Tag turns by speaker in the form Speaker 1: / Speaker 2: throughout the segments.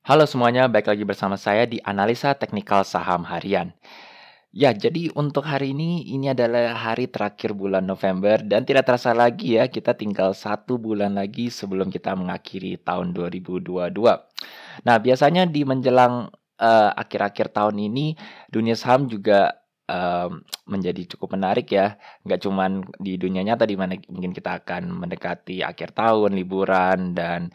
Speaker 1: Halo semuanya, baik lagi bersama saya di Analisa Teknikal Saham Harian. Ya, jadi untuk hari ini adalah hari terakhir bulan November dan tidak terasa lagi ya, kita tinggal 1 bulan lagi sebelum kita mengakhiri tahun 2022. Nah, biasanya di menjelang, akhir-akhir tahun ini, dunia saham juga, menjadi cukup menarik ya. Nggak cuman di dunia nyata di mana mungkin kita akan mendekati akhir tahun, liburan, dan,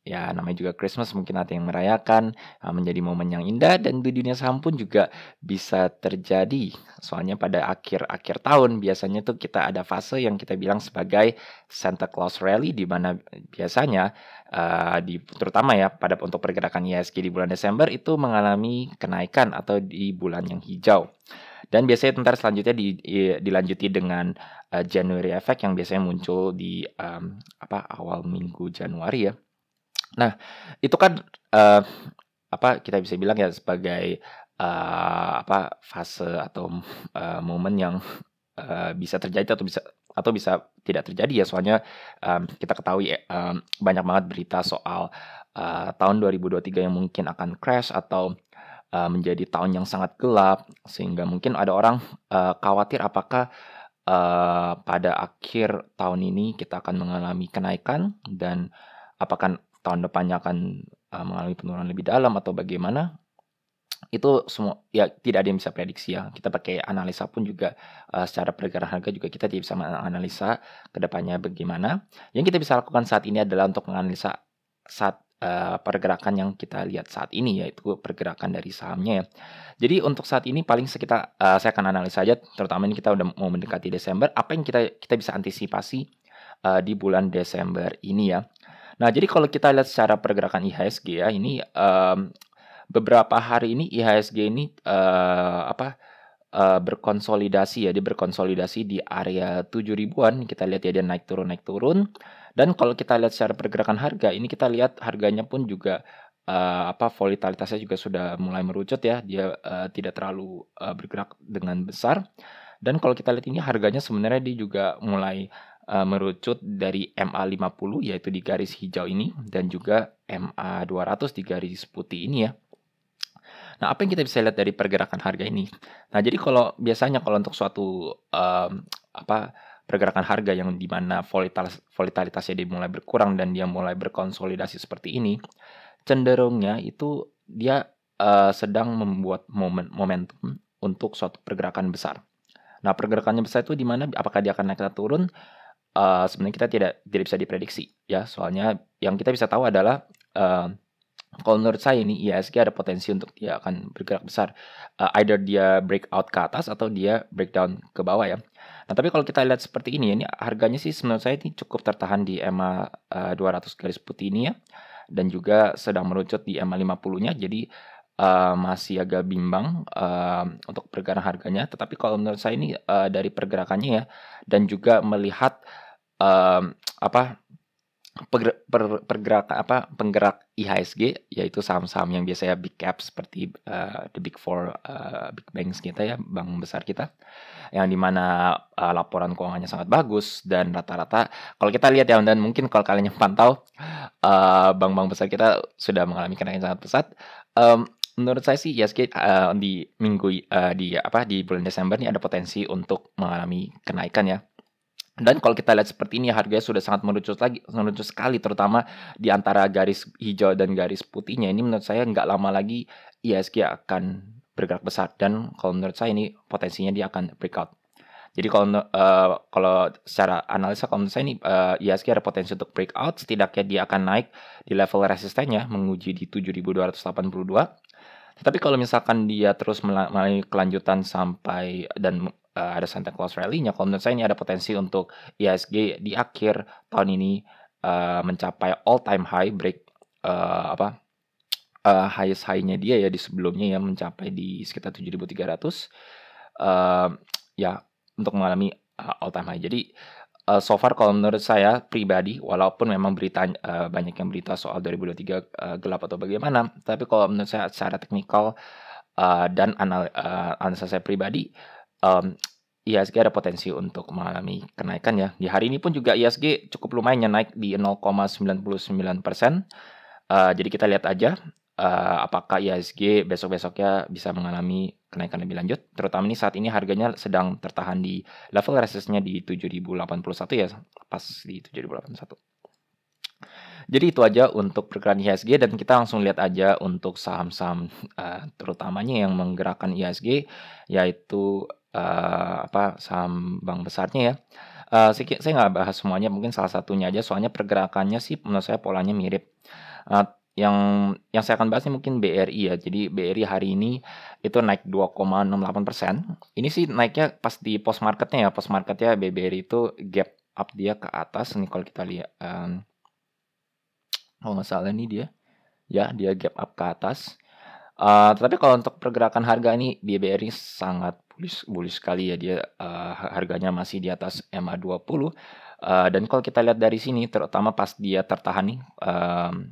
Speaker 1: ya namanya juga Christmas mungkin ada yang merayakan, menjadi momen yang indah dan di dunia saham pun juga bisa terjadi. Soalnya pada akhir-akhir tahun biasanya tuh kita ada fase yang kita bilang sebagai Santa Claus Rally di mana biasanya terutama ya pada untuk pergerakan IHSG di bulan Desember itu mengalami kenaikan atau di bulan yang hijau. Dan biasanya entar selanjutnya dilanjuti dengan January Effect yang biasanya muncul di awal minggu Januari ya. Nah, itu kan kita bisa bilang ya sebagai fase atau momen yang bisa terjadi atau bisa tidak terjadi ya, soalnya kita ketahui banyak banget berita soal tahun 2023 yang mungkin akan crash atau menjadi tahun yang sangat gelap, sehingga mungkin ada orang khawatir apakah pada akhir tahun ini kita akan mengalami kenaikan dan apakah tahun depannya akan mengalami penurunan lebih dalam atau bagaimana. Itu semua ya tidak ada yang bisa prediksi ya. Kita pakai analisa pun juga secara pergerakan harga juga kita tidak bisa menganalisa ke depannya bagaimana. Yang kita bisa lakukan saat ini adalah untuk menganalisa pergerakan yang kita lihat saat ini, yaitu pergerakan dari sahamnya ya. Jadi untuk saat ini paling saya akan analisa saja, terutama ini kita udah mau mendekati Desember, apa yang kita bisa antisipasi di bulan Desember ini ya. Nah, jadi kalau kita lihat secara pergerakan IHSG ya, ini beberapa hari ini IHSG ini berkonsolidasi ya, dia berkonsolidasi di area 7 ribuan. Kita lihat ya dia naik turun. Dan kalau kita lihat secara pergerakan harga, ini kita lihat harganya pun juga volatilitasnya juga sudah mulai merucut ya. Dia tidak terlalu bergerak dengan besar. Dan kalau kita lihat ini harganya sebenarnya dia juga mulai merucut dari MA50 yaitu di garis hijau ini dan juga MA200 di garis putih ini ya. Nah, apa yang kita bisa lihat dari pergerakan harga ini? Nah, jadi kalau biasanya kalau untuk suatu pergerakan harga yang di mana volatilitasnya dia mulai berkurang dan dia mulai berkonsolidasi seperti ini, cenderungnya itu dia sedang membuat momentum untuk suatu pergerakan besar. Nah, pergerakannya besar itu di mana apakah dia akan naik atau turun? Sebenarnya kita tidak bisa diprediksi ya, soalnya yang kita bisa tahu adalah kalau menurut saya ini IHSG ada potensi untuk dia akan bergerak besar. Either dia breakout ke atas atau dia breakdown ke bawah ya. Nah, tapi kalau kita lihat seperti ini harganya sih menurut saya ini cukup tertahan di EMA 200 garis putih ini ya. Dan juga sedang merucut di EMA 50-nya. Jadi masih agak bimbang untuk pergerakan harganya. Tetapi kalau menurut saya ini dari pergerakannya ya dan juga melihat penggerak IHSG yaitu saham-saham yang biasanya big cap seperti the big four big banks kita ya, bank besar kita yang dimana laporan keuangannya sangat bagus dan rata-rata kalau kita lihat ya, dan mungkin kalau kalian yang pantau bank-bank besar kita sudah mengalami kenaikan sangat pesat. Menurut saya sih IHSG di bulan Desember ini ada potensi untuk mengalami kenaikan ya. Dan kalau kita lihat seperti ini harganya sudah sangat merucut sekali, terutama di antara garis hijau dan garis putihnya. Ini menurut saya nggak lama lagi IHSG akan bergerak besar dan kalau menurut saya ini potensinya dia akan breakout. Jadi kalau secara analisa kalau menurut saya ini IHSG ada potensi untuk breakout, setidaknya dia akan naik di level resistennya menguji di 7.282. Tetapi kalau misalkan dia terus melalui kelanjutan sampai dan ada Santa Claus Rally-nya, kalau menurut saya ini ada potensi untuk IHSG di akhir tahun ini mencapai all time high, break highest high-nya dia ya di sebelumnya ya mencapai di sekitar 7.300 ya untuk mengalami all time high. Jadi so far kalau menurut saya pribadi, walaupun memang banyak yang berita soal 2023 gelap atau bagaimana, tapi kalau menurut saya secara teknikal dan analisa saya pribadi, IHSG ada potensi untuk mengalami kenaikan ya. Di hari ini pun juga IHSG cukup lumayan ya, naik di 0,99%. Jadi kita lihat aja, apakah IHSG besok-besoknya bisa mengalami kenaikan lebih lanjut, terutama ini saat ini harganya sedang tertahan di level resistance-nya di 7.081 ya, pas di 7.081. Jadi itu aja untuk pergerakan IHSG dan kita langsung lihat aja untuk saham-saham, terutamanya yang menggerakkan IHSG, yaitu, saham bank besarnya ya. Saya nggak bahas semuanya, mungkin salah satunya aja, soalnya pergerakannya sih menurut saya polanya mirip. Eee, yang yang saya akan bahas ini mungkin BRI ya. Jadi BRI hari ini itu naik 2,68%. Ini sih naiknya pas di post marketnya ya, post marketnya BBRI itu gap up dia ke atas, ini kalau kita lihat, kalau nggak salah ini dia, ya dia gap up ke atas. Tetapi kalau untuk pergerakan harga ini BBRI sangat bullish bullish sekali ya, dia, harganya masih di atas MA20, dan kalau kita lihat dari sini terutama pas dia tertahan nih,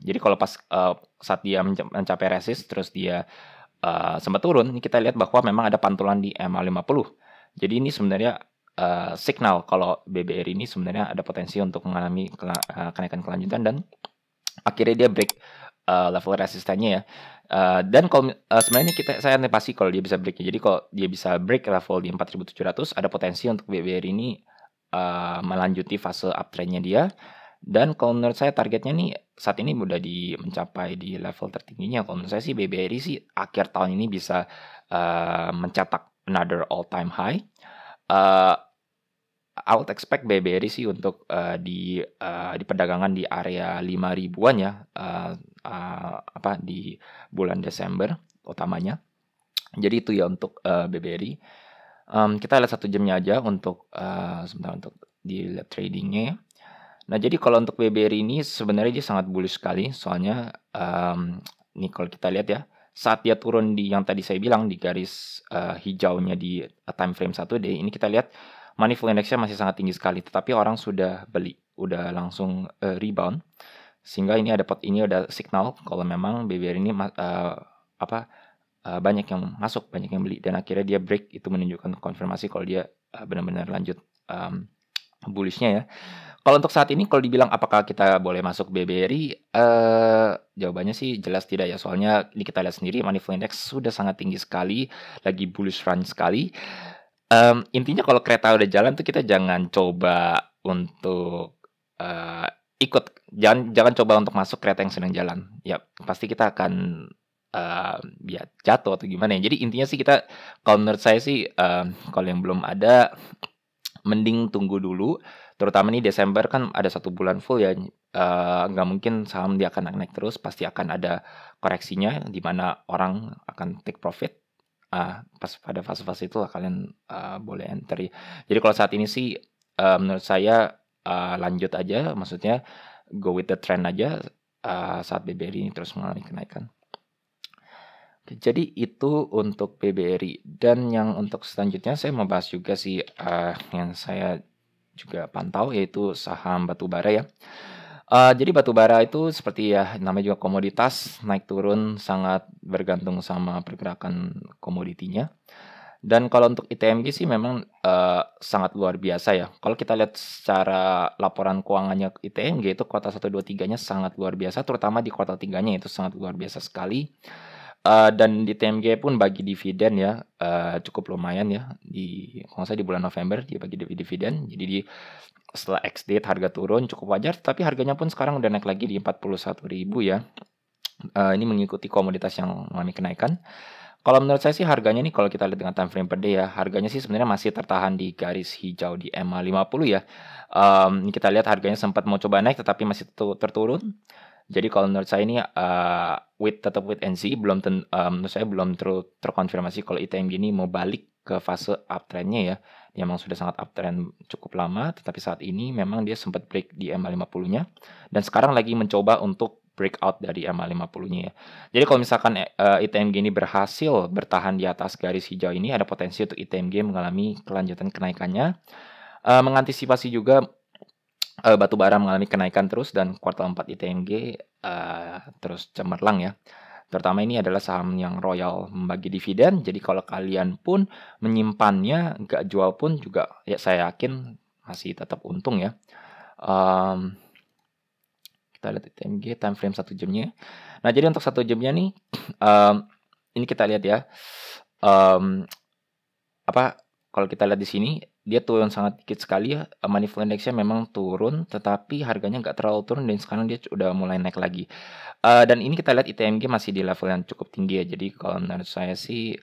Speaker 1: jadi kalau pas, saat dia mencapai resist terus dia, sempat turun, ini kita lihat bahwa memang ada pantulan di MA50. Jadi ini sebenarnya, signal kalau BBRI ini sebenarnya ada potensi untuk mengalami kenaikan kelanjutan dan akhirnya dia break, level resistannya ya. Dan kalau sebenarnya saya antisipasi kalau dia bisa break ya. Jadi kalau dia bisa break level di 4.700 ada potensi untuk BBRI ini, melanjuti fase uptrend-nya dia. Dan kalau menurut saya targetnya nih saat ini udah mencapai di level tertingginya. Kalau menurut saya sih BBRI sih akhir tahun ini bisa, mencetak another all time high. Eee I would expect BBRI sih untuk, di perdagangan di area 5 ribuan ya, di bulan Desember utamanya. Jadi itu ya untuk, BBRI. Kita lihat 1 jamnya aja untuk, sebentar untuk dilihat trading-nya ya. Nah, jadi kalau untuk BBRI ini sebenarnya dia sangat bullish sekali, soalnya, ini kalau kita lihat ya, saat dia turun di yang tadi saya bilang di garis, hijaunya di time frame 1 day, ini kita lihat money flow index-nya masih sangat tinggi sekali, tetapi orang sudah beli, udah langsung, rebound. Sehingga ini ada signal kalau memang BBRI ini banyak yang masuk, banyak yang beli dan akhirnya dia break, itu menunjukkan konfirmasi kalau dia, benar-benar lanjut, bullish-nya ya. Kalau untuk saat ini kalau dibilang apakah kita boleh masuk BBRI, jawabannya sih jelas tidak ya, soalnya ini kita lihat sendiri money flow index sudah sangat tinggi sekali, lagi bullish run sekali. Intinya kalau kereta udah jalan tuh kita jangan coba untuk, ikut, jangan jangan coba untuk masuk kereta yang sedang jalan. Ya pasti kita akan, ya jatuh atau gimana ya. Jadi intinya sih kita kalau menurut saya sih, kalau yang belum ada mending tunggu dulu, terutama nih Desember kan ada 1 bulan full ya, nggak mungkin saham dia akan naik-naik terus, pasti akan ada koreksinya di mana orang akan take profit. Pas pada fase-fase itulah kalian, boleh enter ya. Jadi kalau saat ini sih, menurut saya, lanjut aja, maksudnya go with the trend aja, saat BBRI ini terus mengalami kenaikan. Oke, jadi itu untuk BBRI dan yang untuk selanjutnya saya mau bahas juga sih, yang saya juga pantau yaitu saham batubara ya. Jadi batubara itu seperti ya namanya juga komoditas, naik turun sangat bergantung sama pergerakan komoditinya. Dan kalau untuk ITMG sih memang, sangat luar biasa ya. Kalau kita lihat secara laporan keuangannya ITMG itu kuartal 1, 2, 3-nya sangat luar biasa, terutama di kuartal 3-nya itu sangat luar biasa sekali. Dan di TMG pun bagi dividen ya, cukup lumayan ya, kalau nggak salah di bulan November dia bagi dividen. Jadi setelah ex-date harga turun cukup wajar, tapi harganya pun sekarang udah naik lagi di 41.000 ya. Ini mengikuti komoditas yang mengalami kenaikan. Kalau menurut saya sih harganya nih kalau kita lihat dengan time frame per day ya, harganya sih sebenarnya masih tertahan di garis hijau di MA50 ya. Ini kita lihat harganya sempat mau coba naik tetapi masih terturun. Jadi kalau menurut saya ini, tetap wait and see, menurut saya belum terkonfirmasi kalau ITMG ini mau balik ke fase uptrend-nya ya. Dia memang sudah sangat uptrend cukup lama, tetapi saat ini memang dia sempat break di MA50-nya dan sekarang lagi mencoba untuk breakout dari MA50-nya ya. Jadi kalau misalkan, ITMG ini berhasil bertahan di atas garis hijau ini, ada potensi untuk ITMG mengalami kelanjutan kenaikannya. Mengantisipasi juga batubara mengalami kenaikan terus dan kuartal 4 ITMG, terus cemerlang ya. Terutama ini adalah saham yang royal membagi dividen, jadi kalau kalian pun menyimpannya, nggak jual pun juga ya saya yakin masih tetap untung ya. Kita lihat ITMG time frame 1 jamnya. Nah, jadi untuk 1 jamnya nih, ini kita lihat ya, mmm, apa, kalau kita lihat di sini, dia turun sangat dikit sekali ya, money flow index-nya memang turun, tetapi harganya nggak terlalu turun dan sekarang dia udah mulai naik lagi. Dan ini kita lihat ITMG masih di level yang cukup tinggi ya, jadi kalau menurut saya sih,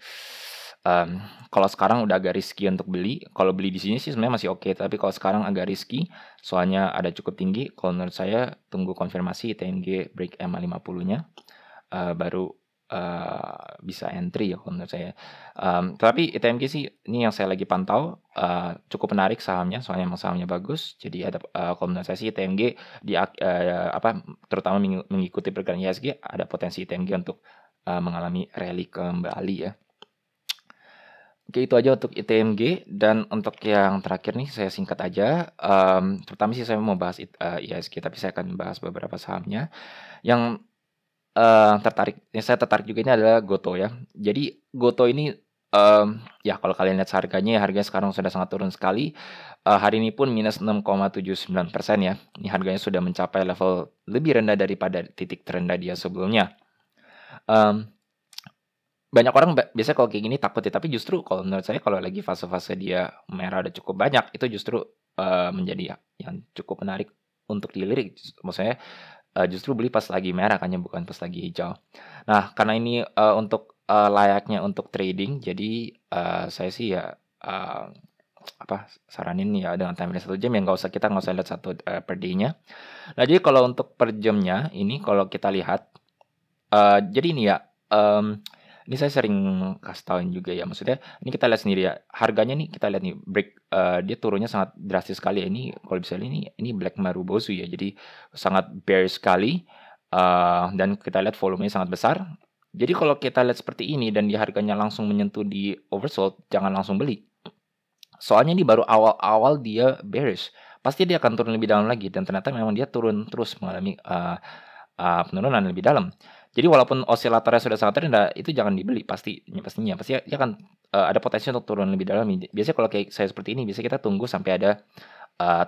Speaker 1: kalau sekarang udah agak risky untuk beli, kalau beli di sini sih sebenarnya masih oke, tapi kalau sekarang agak risky, soalnya ada cukup tinggi, kalau menurut saya tunggu konfirmasi ITMG break EMA 50-nya, baru, bisa entry ya kalau menurut saya. Tapi ITMG sih ini yang saya lagi pantau, cukup menarik sahamnya, soalnya emang sahamnya bagus. Jadi ada, kalau menurut saya sih ITMG terutama mengikuti pergerakan IHSG, ada potensi ITMG untuk, mengalami rally kembali ya. Oke, itu aja untuk ITMG, dan untuk yang terakhir nih saya singkat aja, pertama sih saya mau bahas IHSG, tapi saya akan bahas beberapa sahamnya. Yang yang saya tertarik juga ini adalah Gotoh ya. Jadi Gotoh ini, ya kalau kalian lihat harganya sekarang sudah sangat turun sekali. Hari ini pun minus 6,79% ya. Ini harganya sudah mencapai level lebih rendah daripada titik terendah dia sebelumnya. Banyak orang biasanya kalau kayak gini takut ya, tapi justru kalau menurut saya kalau lagi fase-fase dia merah udah cukup banyak, itu justru, menjadi yang cukup menarik untuk dilirik. Maksudnya justru beli pas lagi merah kan ya, bukan pas lagi hijau. Nah, karena ini, layaknya untuk trading, jadi, saya sih ya, saranin ya dengan time frame 1 jam ya kita nggak usah lihat per day-nya. Nah, jadi kalau untuk per jamnya ini kalau kita lihat, jadi ini ya, ini saya sering kasih tauin juga ya, maksudnya ini kita lihat sendiri ya, harganya nih kita lihat nih dia turunnya sangat drastis sekali ya, ini kalau bisa lihat ini Black Marubozu ya, jadi sangat bearish sekali, dan kita lihat volumenya sangat besar. Jadi kalau kita lihat seperti ini dan di harganya langsung menyentuh di oversold, jangan langsung beli. Soalnya ini baru awal-awal dia bearish, pasti dia akan turun lebih dalam lagi dan ternyata memang dia turun terus mengalami, penurunan lebih dalam. Jadi walaupun osilatornya sudah sangat rendah, itu jangan dibeli pastinya. Pasti dia akan, ada potensi untuk turun lebih dalam. Biasanya kalau kayak saya seperti ini, biasanya kita tunggu sampai ada,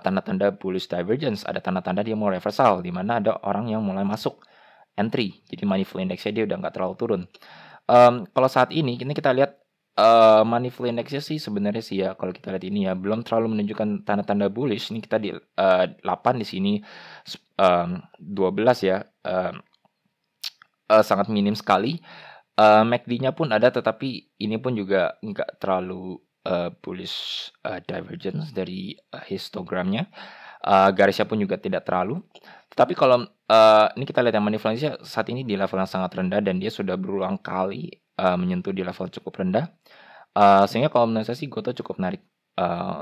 Speaker 1: tanda-tanda bullish divergence, ada tanda-tanda dia mau reversal, di mana ada orang yang mulai masuk entry. Jadi money flow index-nya dia udah nggak terlalu turun. Kalau saat ini kita lihat, money flow index-nya sih sebenarnya sih ya, kalau kita lihat ini ya, belum terlalu menunjukkan tanda-tanda bullish. Ini kita di, 8 di sini, 12 ya, sangat minim sekali. MACD-nya pun ada, tetapi ini pun juga nggak terlalu, bullish, divergence dari, histogramnya. Garisnya pun juga tidak terlalu. Tetapi kalau, ini kita lihat yang money flow index saat ini di level yang sangat rendah dan dia sudah berulang kali, menyentuh di level cukup rendah. Sehingga kalau menurut saya sih Gotoh cukup menarik,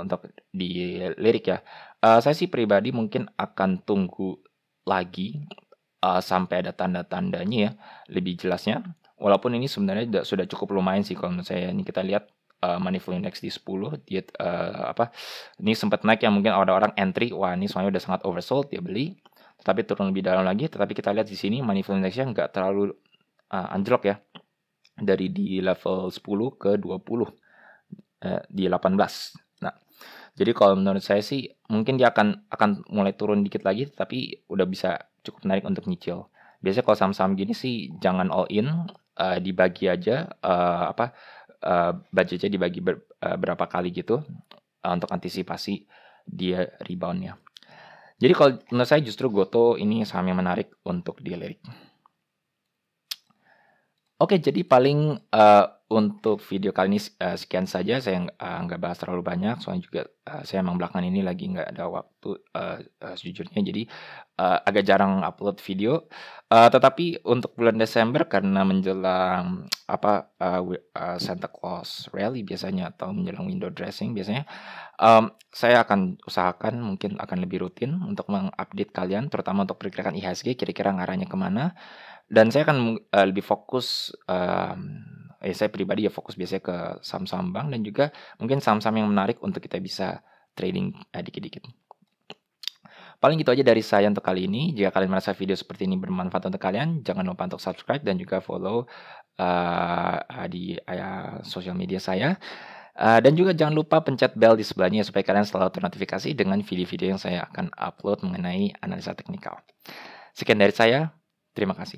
Speaker 1: untuk dilirik ya. Saya sih pribadi mungkin akan tunggu lagi, sampai ada tanda-tandanya ya, lebih jelasnya. Walaupun ini sebenarnya sudah cukup lumayan sih kalau menurut saya. Ini kita lihat, money flow index di 10, dia, ini sempat naik yang mungkin ada orang entry, wah ini soalnya udah sangat oversold, dia beli. Tetapi turun lebih dalam lagi, tetapi kita lihat di sini money flow index-nya nggak terlalu, anjlok ya. Dari di level 10 ke 20, di 18. Nah, jadi kalau menurut saya sih mungkin dia akan mulai turun dikit lagi, tapi udah bisa cukup menarik untuk nyicil. Biasanya kalau saham-saham gini sih jangan all in, dibagi aja, budgetnya dibagi berapa kali gitu, untuk antisipasi dia rebound-nya. Jadi kalau menurut saya justru Gotoh ini saham yang menarik untuk dilirik. Oke, jadi paling, untuk video kali ini, sekian saja. Saya nggak bahas terlalu banyak, soalnya juga, saya emang belakangan ini lagi nggak ada waktu, sejujurnya. Jadi, agak jarang upload video. Tetapi untuk bulan Desember karena menjelang, Santa Claus Rally biasanya atau menjelang window dressing biasanya, saya akan usahakan mungkin akan lebih rutin untuk mengupdate kalian, terutama untuk pergerakan IHSG kira-kira ngarahnya kemana. Dan saya akan, lebih fokus, saya pribadi ya fokus biasanya ke saham-saham bank dan juga mungkin saham-saham yang menarik untuk kita bisa trading, dikit-dikit. Paling gitu aja dari saya untuk kali ini. Jika kalian merasa video seperti ini bermanfaat untuk kalian, jangan lupa untuk subscribe dan juga follow, di sosial media saya. Dan juga jangan lupa pencet bell di sebelahnya supaya kalian selalu ternotifikasi dengan video-video yang saya akan upload mengenai analisa teknikal. Sekian dari saya, terima kasih.